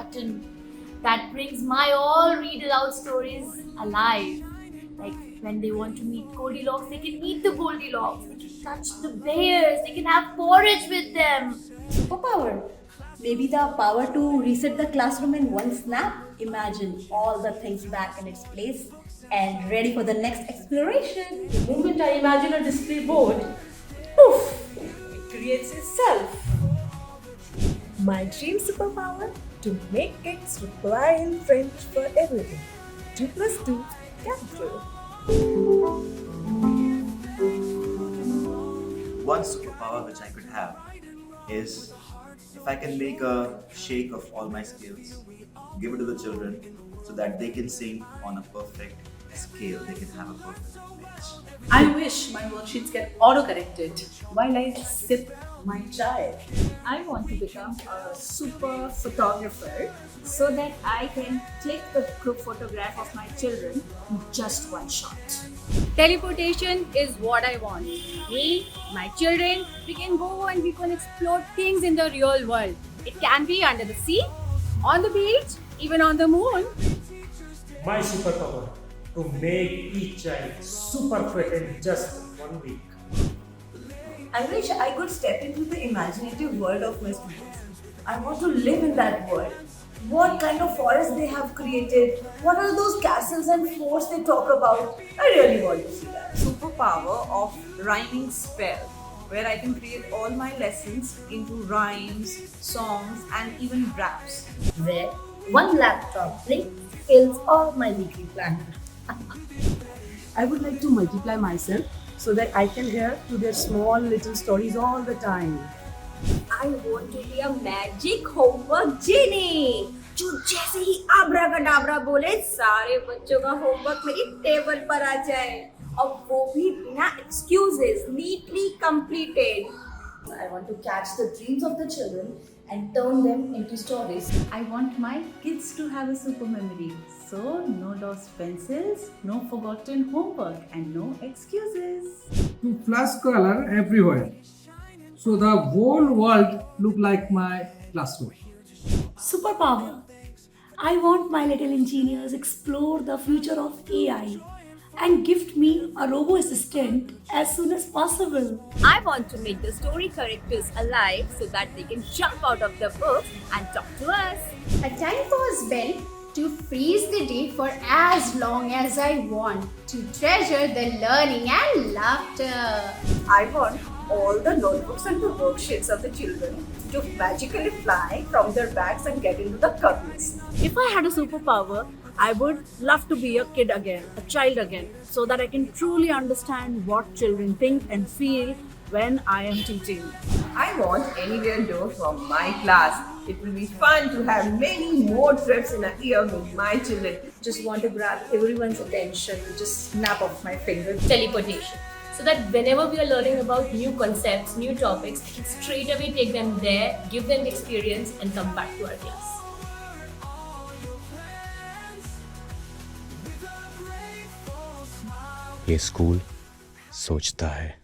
button that brings my all read aloud stories alive. Like when they want to meet Goldilocks, they can meet the Goldilocks. They can touch the bears. They can have porridge with them. Superpower. Maybe the power to reset the classroom in one snap. Imagine all the things back in its place and ready for the next exploration. The moment I imagine a display board, poof, it creates itself. My dream superpower to make kids reply in French for everything. 2 plus 2 capital. One superpower which I could have is if I can make a shake of all my scales, give it to the children so that they can sing on a perfect scale, they can have a perfect pitch. I wish my worksheets get auto-corrected while I sip my chai. I want to become a super photographer so that I can click the group photograph of my children in just one shot. Teleportation is what I want. Me, my children, we can go and we can explore things in the real world. It can be under the sea, on the beach, even on the moon. My superpower to make each child super fit in just 1 week. I wish I could step into the imaginative world of my students. I want to live in that world. What kind of forests they have created? What are those castles and forts they talk about? I really want to see that. Superpower of rhyming spell, where I can create all my lessons into rhymes, songs, and even raps. Where one laptop link fills all my weekly planner. I would like to multiply myself so that I can hear to their small little stories all the time. I want to be a magic homework genie जो जैसे ही आब्राकडाब्रा बोले सारे बच्चों का homework मेरी table पर आ जाए और वो भी बिना excuses, neatly completed. I want to catch the dreams of the children and turn them into stories. I want my kids to have a super memory. So, no lost pencils, no forgotten homework, and no excuses. To flash color everywhere, so the whole world look like my classroom. Superpower. I want my little engineers explore the future of AI and gift me a robo assistant as soon as possible. I want to make the story characters alive so that they can jump out of the books and talk to us. A time was built to freeze the day for as long as I want, to treasure the learning and laughter. I want all the notebooks and the worksheets of the children to magically fly from their bags and get into the cubbies. If I had a superpower, I would love to be a kid again, a child again, so that I can truly understand what children think and feel when I am teaching. I want anywhere door from my class. It will be fun to have many more trips in a year with my children. Just want to grab everyone's attention with just snap of my fingers. Teleportation. So that whenever we are learning about new concepts, new topics, we can straight away take them there, give them the experience, and come back to our class. ये school सोचता है